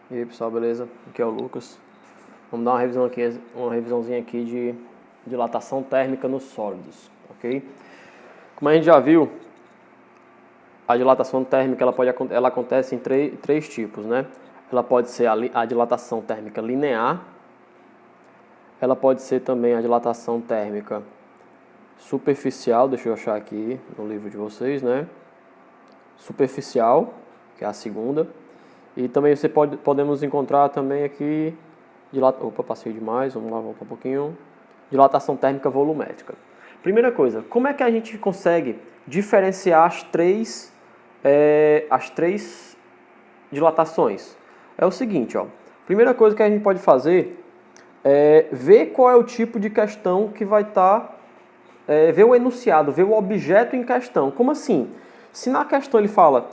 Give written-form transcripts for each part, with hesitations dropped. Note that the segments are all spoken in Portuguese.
E aí pessoal, beleza? Aqui é o Lucas. Vamos dar uma revisãozinha aqui de dilatação térmica nos sólidos, ok? Como a gente já viu, a dilatação térmica ela acontece em três tipos, né? Ela pode ser a dilatação térmica linear, ela pode ser também a dilatação térmica superficial, deixa eu achar aqui no livro de vocês, né? Superficial, que é a segunda. E também podemos encontrar também aqui, opa, passei demais, vamos lá, voltar um pouquinho. Dilatação térmica volumétrica. Primeira coisa, como é que a gente consegue diferenciar as três dilatações? É o seguinte, ó. Primeira coisa que a gente pode fazer é ver qual é o tipo de questão que vai estar, ver o enunciado, ver o objeto em questão. Como assim? Se na questão ele fala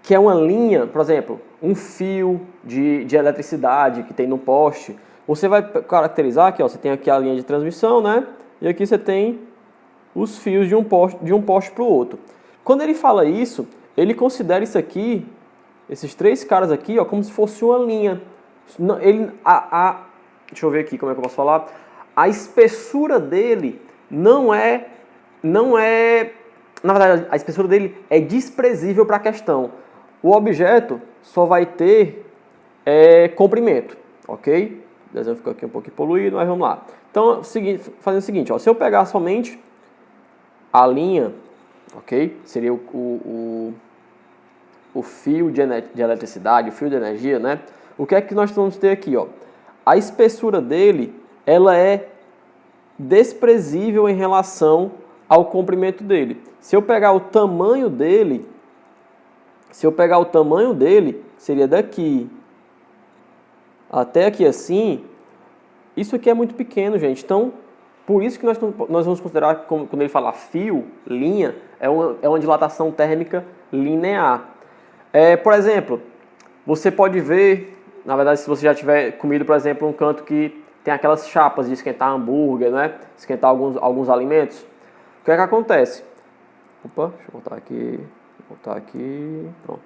que é uma linha, por exemplo, um fio de eletricidade que tem no poste, você vai caracterizar que você tem aqui a linha de transmissão, né? E aqui você tem os fios de um poste para o outro. Quando ele fala isso, ele considera isso aqui, esses três caras aqui, ó, como se fosse uma linha. Deixa eu ver aqui como é que eu posso falar. A espessura dele não é, na verdade, a espessura dele é desprezível para a questão. O objeto só vai ter comprimento, ok? O desenho ficou aqui um pouquinho poluído, mas vamos lá. Então, fazendo o seguinte, ó, se eu pegar somente a linha, ok? Seria o fio de eletricidade, o fio de energia, né? O que é que nós vamos ter aqui, ó? A espessura dele, ela é desprezível em relação ao comprimento dele. Se eu pegar o tamanho dele, seria daqui até aqui assim. Isso aqui é muito pequeno, gente. Então, por isso que nós vamos considerar, quando ele fala fio, linha, é uma dilatação térmica linear. Por exemplo, você pode ver, na verdade, se você já tiver comido, por exemplo, um canto que tem aquelas chapas de esquentar hambúrguer, né? Esquentar alguns alimentos. O que é que acontece? Opa, deixa eu voltar aqui, pronto.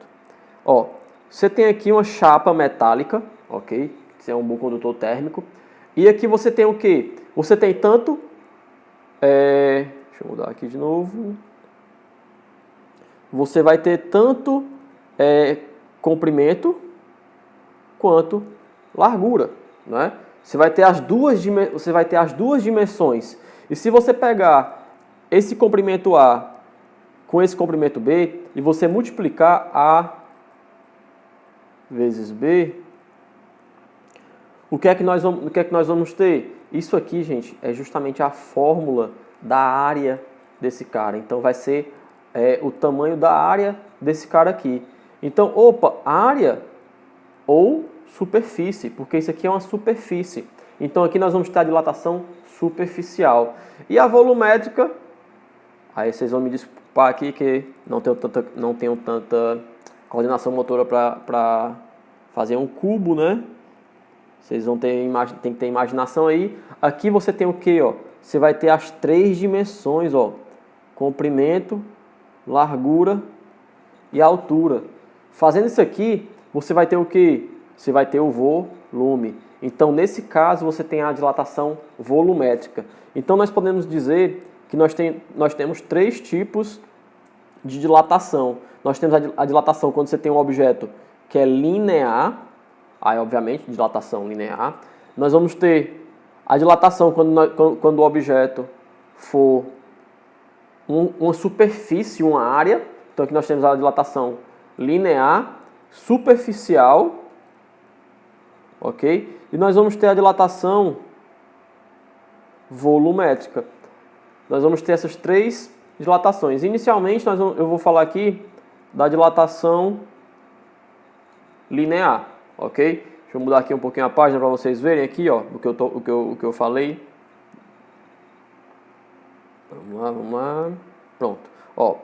Ó, você tem aqui uma chapa metálica, ok? Que é um bom condutor térmico. E aqui você tem o quê? Você tem tanto... deixa eu mudar aqui de novo. Você vai ter tanto comprimento quanto largura, né? Você vai ter as duas dimensões. E se você pegar esse comprimento A com esse comprimento B e você multiplicar A vezes B, o que é que nós vamos ter? Isso aqui, gente, é justamente a fórmula da área desse cara. Então vai ser o tamanho da área desse cara aqui. Então, área ou superfície, porque isso aqui é uma superfície. Então aqui nós vamos ter a dilatação superficial. E a volumétrica, aí vocês vão me desculpar aqui que não tenho tanta coordenação motora para fazer um cubo, né? Vocês vão tem que ter imaginação aí. Aqui você tem o que, ó? Você vai ter as três dimensões, ó: comprimento, largura e altura. Fazendo isso aqui, você vai ter o que? Você vai ter o volume. Então, nesse caso, você tem a dilatação volumétrica. Então, nós podemos dizer que nós temos três tipos de dilatação. Nós temos a dilatação quando você tem um objeto que é linear, aí obviamente dilatação linear. Nós vamos ter a dilatação quando o objeto for uma superfície, uma área. Então aqui nós temos a dilatação linear, superficial, ok? E nós vamos ter a dilatação volumétrica. Nós vamos ter essas três dilatações. Inicialmente eu vou falar aqui da dilatação linear, ok? Deixa eu mudar aqui um pouquinho a página para vocês verem aqui, ó, o que eu falei. Vamos lá. Pronto. Ó,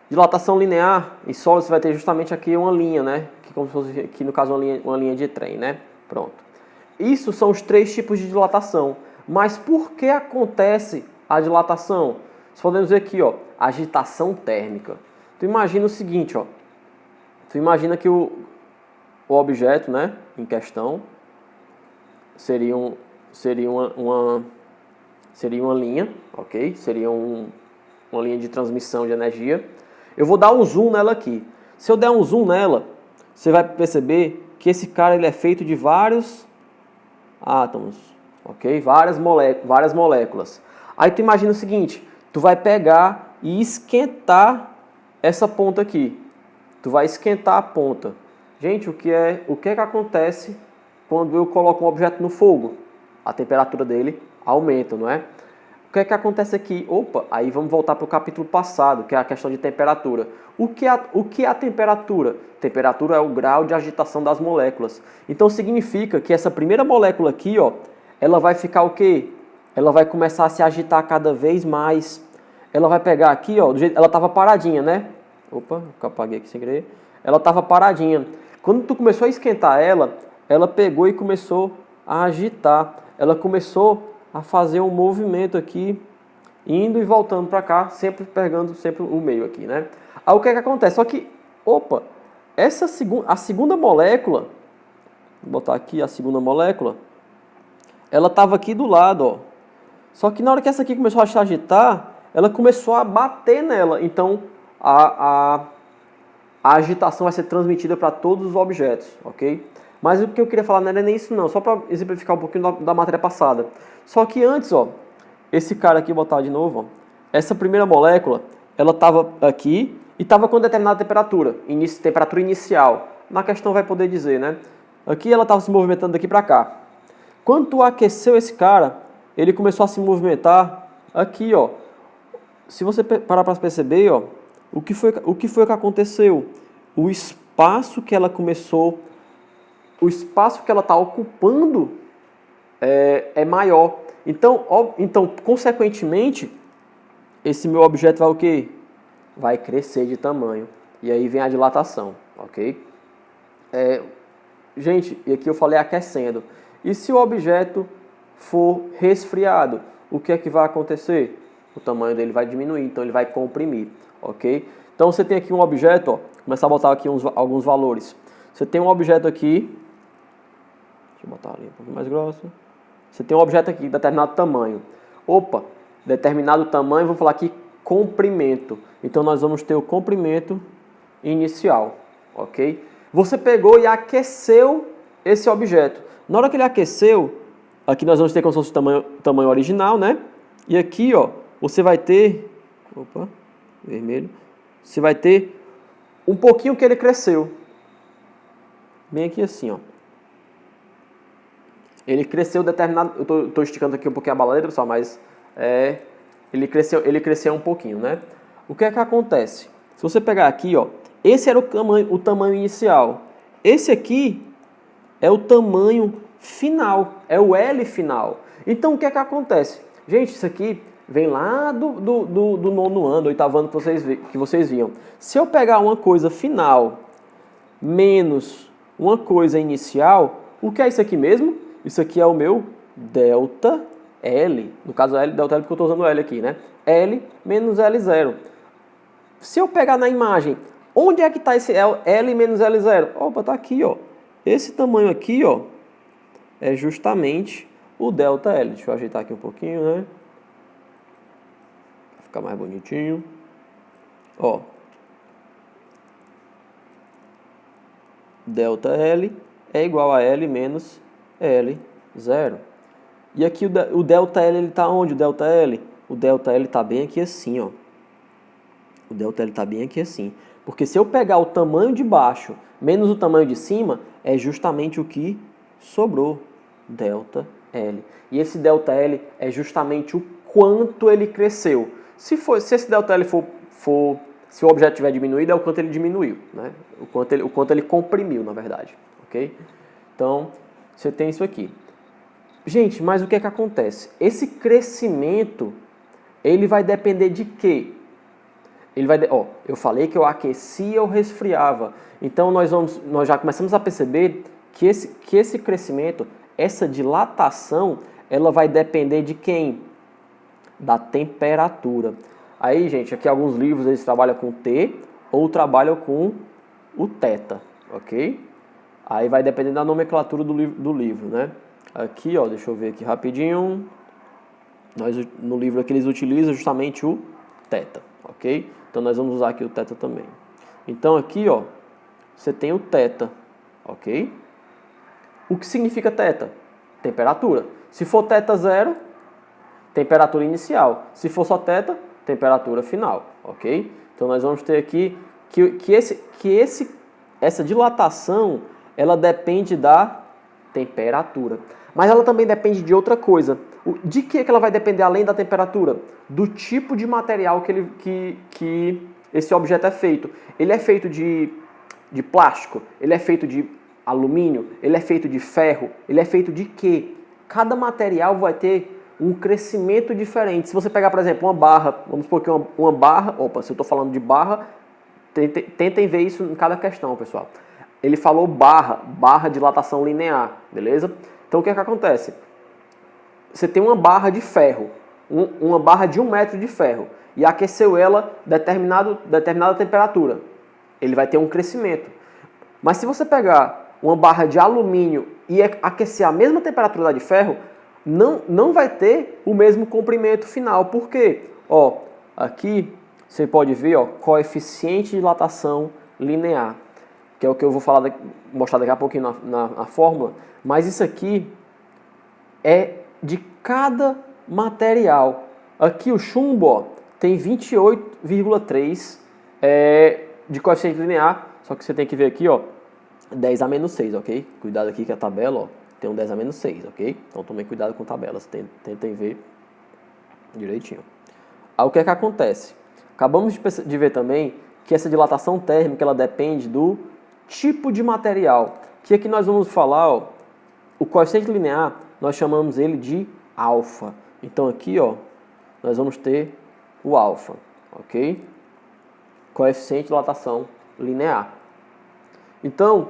dilatação linear em sólido você vai ter justamente aqui uma linha, né? Que como se fosse aqui no caso uma linha de trem, né? Pronto. Isso são os três tipos de dilatação. Mas por que acontece a dilatação? Nós podemos ver aqui, ó, agitação térmica. Tu imagina o seguinte, ó. Tu imagina que o objeto, né, em questão seria uma linha, ok? Seria uma linha de transmissão de energia. Eu vou dar um zoom nela aqui. Se eu der um zoom nela, você vai perceber que esse cara ele é feito de vários átomos, ok? Várias moléculas. Aí tu imagina o seguinte, tu vai pegar e esquentar essa ponta aqui. Tu vai esquentar a ponta. Gente, o que é que acontece quando eu coloco um objeto no fogo? A temperatura dele aumenta, não é? O que é que acontece aqui? Opa, aí vamos voltar para o capítulo passado, que é a questão de temperatura. O que é a temperatura? Temperatura é o grau de agitação das moléculas. Então significa que essa primeira molécula aqui, ó, ela vai ficar o quê? Ela vai começar a se agitar cada vez mais. Ela vai pegar aqui, ó, do jeito, ela estava paradinha, né? Opa, eu apaguei aqui sem querer. Ela estava paradinha. Quando tu começou a esquentar ela pegou e começou a agitar. Ela começou a fazer um movimento aqui, indo e voltando para cá, sempre pegando sempre o meio aqui, né? Aí o que é que acontece? Só que, opa, a segunda molécula, vou botar aqui a segunda molécula, ela estava aqui do lado, ó. Só que na hora que essa aqui começou a se agitar, ela começou a bater nela. Então, a agitação vai ser transmitida para todos os objetos, ok? Mas o que eu queria falar não era nem isso não, só para exemplificar um pouquinho da matéria passada. Só que antes, ó, esse cara aqui, vou botar de novo, ó, essa primeira molécula, ela estava aqui e estava com determinada temperatura, temperatura inicial. Na questão vai poder dizer, né? Aqui ela estava se movimentando daqui para cá. Quando tu aqueceu esse cara, ele começou a se movimentar aqui, ó. Se você parar para perceber, ó, o que foi que aconteceu? O espaço que ela começou, o espaço que ela está ocupando é maior. Então, consequentemente, esse meu objeto vai o quê? Vai crescer de tamanho. E aí vem a dilatação, ok? Gente, e aqui eu falei aquecendo. E se o objeto for resfriado, o que é que vai acontecer? O tamanho dele vai diminuir, então ele vai comprimir, ok? Então você tem aqui um objeto, ó, começar a botar aqui alguns valores. Você tem um objeto aqui, deixa eu botar ali um pouquinho mais grosso. Você tem um objeto aqui de determinado tamanho. Opa, determinado tamanho, vou falar aqui comprimento. Então nós vamos ter o comprimento inicial, ok? Você pegou e aqueceu esse objeto. Na hora que ele aqueceu, aqui nós vamos ter como se fosse o tamanho original, né? E aqui, ó, você vai ter, opa, vermelho, você vai ter um pouquinho que ele cresceu. Bem aqui assim, ó. Ele cresceu determinado, eu estou esticando aqui um pouquinho a baladeira, pessoal, mas ele cresceu um pouquinho, né? O que é que acontece? Se você pegar aqui, ó, esse era o tamanho inicial. Esse aqui é o tamanho final, é o L final. Então, o que é que acontece? Gente, isso aqui vem lá do nono ano, oitavo ano que vocês viam. Se eu pegar uma coisa final menos uma coisa inicial, o que é isso aqui mesmo? Isso aqui é o meu delta L. No caso, L, delta L, porque eu estou usando L aqui, né? L menos L0. Se eu pegar na imagem, onde é que está esse L menos L0? Opa, está aqui, ó. Esse tamanho aqui, ó, é justamente o delta L. Deixa eu ajeitar aqui um pouquinho, né? Pra ficar mais bonitinho. Ó. Delta L é igual a L menos L0. E aqui o delta L ele está onde? O delta L? O delta L está bem aqui assim, ó. O delta L está bem aqui assim. Porque se eu pegar o tamanho de baixo menos o tamanho de cima, é justamente o que sobrou. Delta L. E esse delta L é justamente o quanto ele cresceu. Se esse delta L se o objeto tiver diminuído, é o quanto ele diminuiu, né? O quanto ele comprimiu, na verdade, ok? Então, você tem isso aqui. Gente, mas o que é que acontece? Esse crescimento, ele vai depender de quê? Eu falei que eu aquecia ou resfriava. Então, nós já começamos a perceber que esse crescimento, essa dilatação, ela vai depender de quem? Da temperatura. Aí, gente, aqui alguns livros eles trabalham com T ou trabalham com o θ, ok? Aí vai depender da nomenclatura do livro, né? Aqui, ó, deixa eu ver aqui rapidinho. No livro aqui eles utilizam justamente o θ, ok? Então nós vamos usar aqui o θ também. Então aqui, ó, você tem o θ, ok? O que significa θ? Temperatura. Se for θ0, temperatura inicial. Se for só θ, temperatura final, ok? Então nós vamos ter aqui essa dilatação, ela depende da temperatura. Mas ela também depende de outra coisa. De que ela vai depender além da temperatura? Do tipo de material que esse objeto é feito. Ele é feito de plástico? Ele é feito de alumínio? Ele é feito de ferro? Ele é feito de quê? Cada material vai ter um crescimento diferente. Se você pegar, por exemplo, uma barra, vamos supor que uma barra, se eu estou falando de barra, tentem ver isso em cada questão, pessoal. Ele falou barra dilatação linear, beleza? Então o que é que acontece? Você tem uma barra de ferro, uma barra de 1 metro de ferro, e aqueceu ela determinada temperatura. Ele vai ter um crescimento. Mas se você pegar uma barra de alumínio e aquecer a mesma temperatura da de ferro, não vai ter o mesmo comprimento final. Por quê? Ó, aqui você pode ver, ó, coeficiente de dilatação linear, que é o que eu vou mostrar daqui a pouquinho na fórmula. Mas isso aqui é de cada material. Aqui o chumbo, ó, tem 28,3 de coeficiente linear, só que você tem que ver aqui, ó, 10 a menos 6, ok? Cuidado aqui que a tabela, ó, tem um 10 a menos 6, ok? Então tomem cuidado com tabelas, tentem ver direitinho. Aí o que é que acontece? Acabamos de ver também que essa dilatação térmica, ela depende do tipo de material. Que aqui nós vamos falar, ó, o coeficiente linear, nós chamamos ele de alfa. Então aqui, ó, nós vamos ter o alfa, ok? Coeficiente de dilatação linear. Então,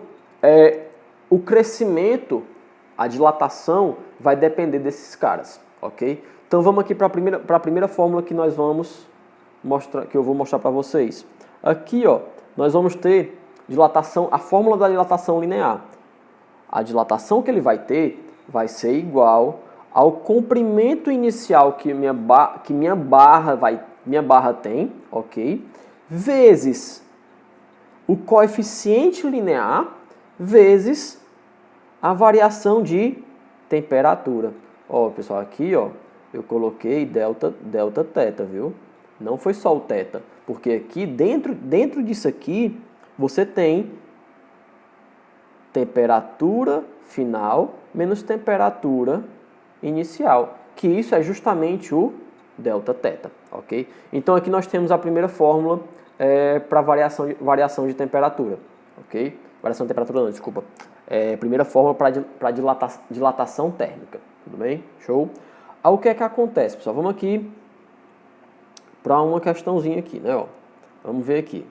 o crescimento, a dilatação, vai depender desses caras, ok? Então vamos aqui para a primeira fórmula que nós vamos mostrar, que eu vou mostrar para vocês. Aqui, ó, nós vamos ter dilatação, a fórmula da dilatação linear. A dilatação que ele vai ter vai ser igual ao comprimento inicial que minha barra tem, ok? Vezes o coeficiente linear vezes a variação de temperatura. Ó, pessoal, aqui, ó, eu coloquei delta θ, viu? Não foi só o θ, porque aqui dentro disso aqui você tem temperatura final menos temperatura inicial, que isso é justamente o delta θ, ok? Então aqui nós temos a primeira fórmula para variação de temperatura, ok? Variação de temperatura não, desculpa. Primeira fórmula para dilatação térmica, tudo bem? Show? Aí o que é que acontece, pessoal? Vamos aqui para uma questãozinha aqui, né? Ó, vamos ver aqui.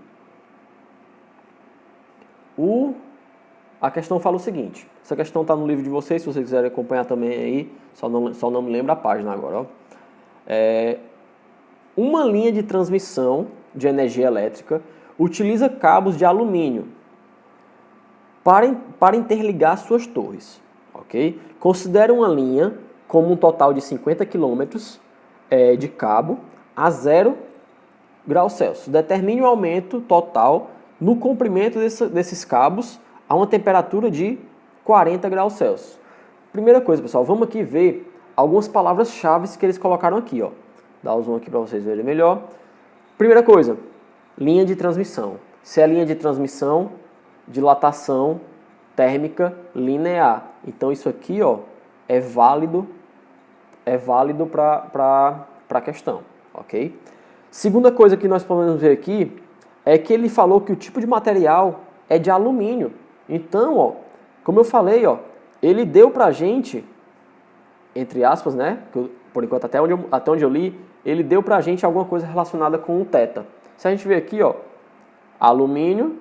A questão fala o seguinte, essa questão está no livro de vocês, se vocês quiserem acompanhar também aí, só não me lembro a página agora, ó. Uma linha de transmissão de energia elétrica utiliza cabos de alumínio para interligar suas torres, ok? Considere uma linha como um total de 50 km de cabo a 0 graus Celsius. Determine o aumento total no comprimento desses cabos a uma temperatura de 40 graus Celsius. Primeira coisa, pessoal, vamos aqui ver algumas palavras-chave que eles colocaram aqui, ó. Dá o zoom aqui para vocês verem melhor. Primeira coisa, linha de transmissão. Se é linha de transmissão, dilatação térmica linear. Então isso aqui, ó, é válido para a questão, ok? Segunda coisa que nós podemos ver aqui é que ele falou que o tipo de material é de alumínio. Então, ó, como eu falei, ó, ele deu pra gente, entre aspas, né, por enquanto até onde eu li, ele deu pra gente alguma coisa relacionada com o θ. Se a gente ver aqui, ó, alumínio,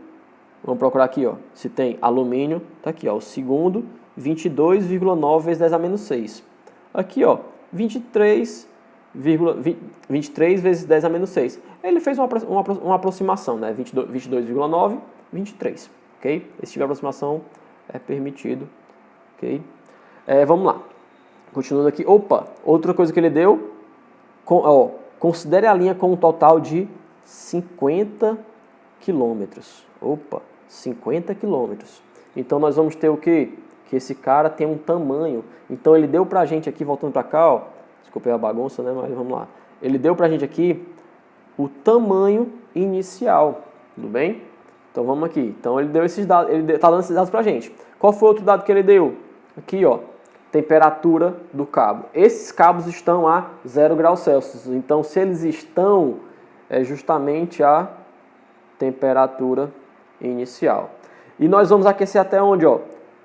vamos procurar aqui, ó, se tem alumínio, tá aqui, ó, o segundo, 22,9 vezes 10 a menos 6. Aqui, ó, 23 vezes 10 a menos 6. Ele fez uma aproximação, né, 22,9, 23, ok? Esse tipo de aproximação é permitido, ok? Vamos lá, continuando aqui, outra coisa que ele deu, considere a linha com um total de 50 quilômetros, 50 quilômetros, então nós vamos ter o quê? Que esse cara tem um tamanho, então ele deu pra gente aqui, voltando pra cá, ó, desculpem a bagunça, né, mas vamos lá, ele deu pra gente aqui o tamanho inicial, tudo bem? Então vamos aqui, então ele deu esses dados, ele está dando esses dados pra gente. Qual foi o outro dado que ele deu? Aqui, ó, temperatura do cabo. Esses cabos estão a 0 graus Celsius, então se eles estão, é justamente a temperatura inicial. E nós vamos aquecer até onde, ó?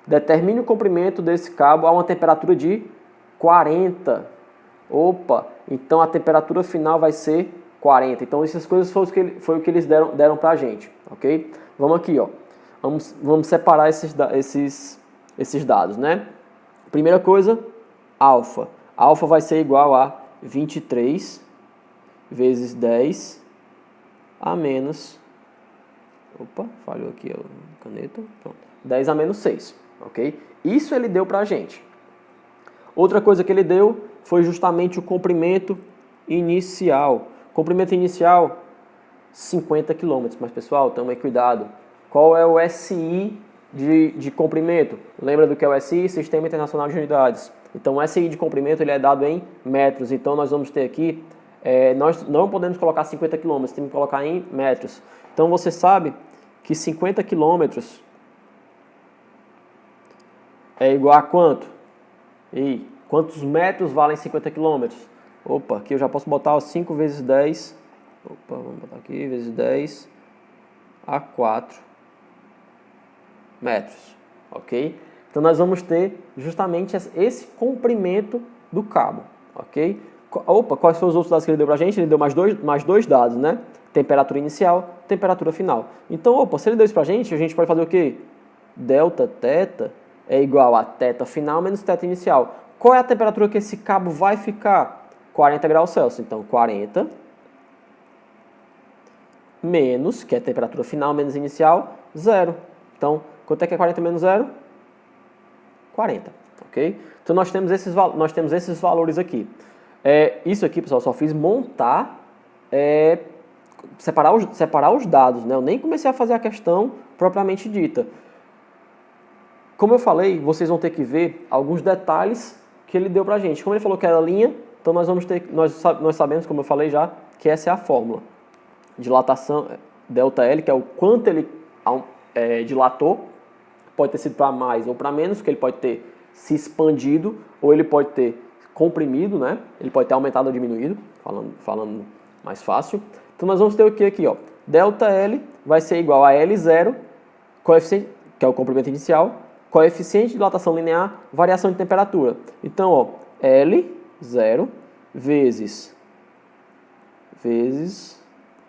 Determine o comprimento desse cabo a uma temperatura de 40. Então a temperatura final vai ser 40. Então essas coisas foi o que eles deram pra gente, ok? Vamos aqui, ó. Vamos separar esses dados, né? Primeira coisa, alfa. Alfa vai ser igual a 23 vezes 10 a menos... falhou aqui a caneta. Pronto. 10 a menos 6, ok? Isso ele deu pra gente. Outra coisa que ele deu foi justamente o comprimento inicial. Comprimento inicial, 50 km. Mas, pessoal, tome cuidado. Qual é o SI de comprimento? Lembra do que é o SI? Sistema Internacional de Unidades. Então, o SI de comprimento ele é dado em metros. Então, nós vamos ter aqui... nós não podemos colocar 50 km, temos que colocar em metros. Então, você sabe que 50 km é igual a quanto? E quantos metros valem 50 km? Aqui eu já posso botar 5 vezes 10. Vamos botar aqui, vezes 10 a 4 metros, ok? Então nós vamos ter justamente esse comprimento do cabo, ok? Quais foram os outros dados que ele deu pra gente? Ele deu mais dois dados, né? Temperatura inicial, temperatura final. Então, se ele deu isso pra gente, a gente pode fazer o quê? Delta θ é igual a θ final menos θ inicial. Qual é a temperatura que esse cabo vai ficar? 40 graus Celsius. Então, 40 menos, que é a temperatura final menos inicial, 0. Então, quanto é que é 40 menos 0? 40, ok? Então, nós temos esses valores aqui. Isso aqui, pessoal, só fiz montar, separar os dados, né? Eu nem comecei a fazer a questão propriamente dita. Como eu falei, vocês vão ter que ver alguns detalhes que ele deu pra gente. Como ele falou que era linha, então nós sabemos, como eu falei já, que essa é a fórmula. Dilatação, ΔL, que é o quanto ele dilatou, pode ter sido para mais ou para menos, que ele pode ter se expandido, ou ele pode ter comprimido, né? Ele pode ter aumentado ou diminuído, falando mais fácil. Então nós vamos ter o que aqui, ó? ΔL vai ser igual a L0, coeficiente, que é o comprimento inicial, coeficiente de dilatação linear, variação de temperatura. Então, ó, L0 vezes,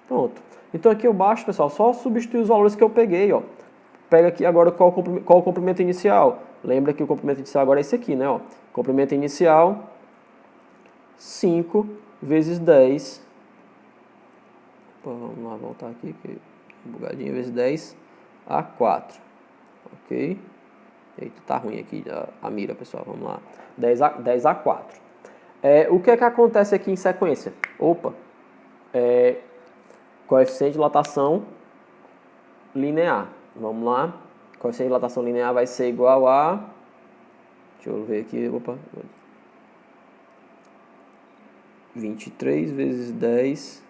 pronto. Então aqui eu baixo, pessoal, só substituir os valores que eu peguei, ó. Pega aqui agora qual o comprimento inicial. Lembra que o comprimento inicial agora é esse aqui, né, ó. Comprimento inicial, 5 vezes 10. Vamos lá, voltar aqui, que bugadinho, vezes 10 a 4. Ok? Eita, tá ruim aqui a mira, pessoal. Vamos lá. 10 a 4. O que é que acontece aqui em sequência? Coeficiente de dilatação linear. Vamos lá. Coeficiente de dilatação linear vai ser igual a... Deixa eu ver aqui. 23 vezes 10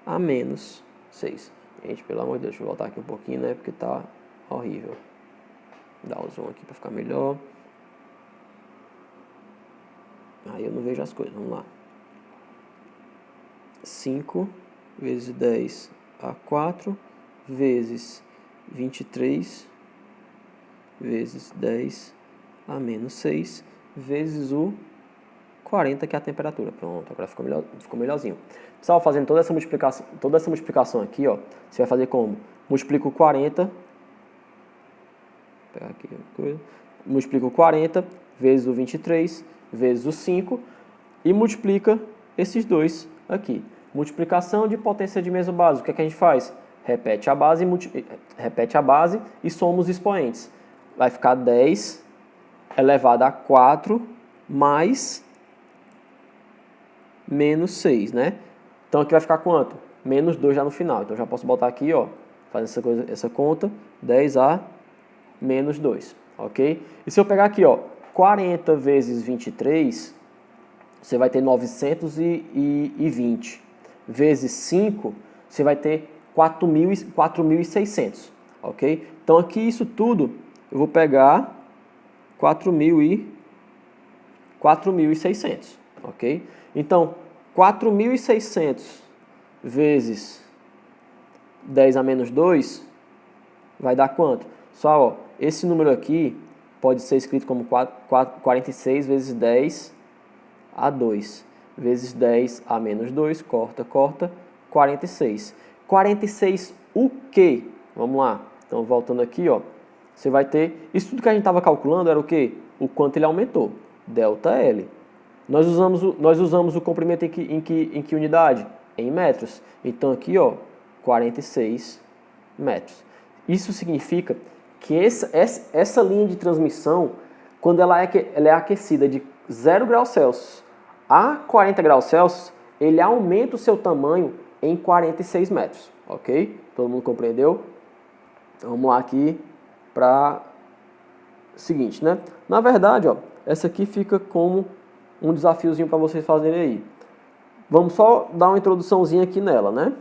a menos 6. Gente, pelo amor de Deus, deixa eu voltar aqui um pouquinho, né? Porque tá horrível. Vou dar o zoom aqui para ficar melhor. Aí eu não vejo as coisas. Vamos lá. 5 vezes 10 a 4 vezes 23 vezes 10 a menos 6 vezes o 40, que é a temperatura. Pronto, agora ficou melhorzinho. Pessoal, fazendo toda essa multiplicação aqui, ó, você vai fazer como? Multiplica o 40, vou pegar aqui a coisa, multiplica o 40 vezes o 23 vezes o 5 e multiplica esses dois aqui. Multiplicação de potência de mesa básica. O que é que a gente faz? Repete a base e soma os expoentes. vai ficar 10 elevado a 4 mais menos 6, né? Então aqui vai ficar quanto? Menos 2 já no final. Então já posso botar aqui, ó, fazer essa conta, 10a menos 2, ok? E se eu pegar aqui, ó, 40 vezes 23, você vai ter 920 vezes 5, você vai ter 4.600, ok? Então aqui isso tudo, eu vou pegar 4.600, ok? Então, 4.600 vezes 10 a menos 2 vai dar quanto? Só, ó, esse número aqui pode ser escrito como 46 vezes 10 a 2, vezes 10 a menos 2, corta, 46. 46 o quê? Vamos lá. Então, voltando aqui, ó, você vai ter... Isso tudo que a gente estava calculando era o quê? O quanto ele aumentou. ΔL. Nós usamos o comprimento em que unidade? Em metros. Então, aqui, ó, 46 metros. Isso significa que essa linha de transmissão, quando ela é aquecida de 0 graus Celsius a 40 graus Celsius, ele aumenta o seu tamanho em 46 metros, ok? Todo mundo compreendeu? Então, vamos lá aqui para o seguinte, né? Na verdade, ó, essa aqui fica como um desafiozinho para vocês fazerem aí. Vamos só dar uma introduçãozinha aqui nela, né?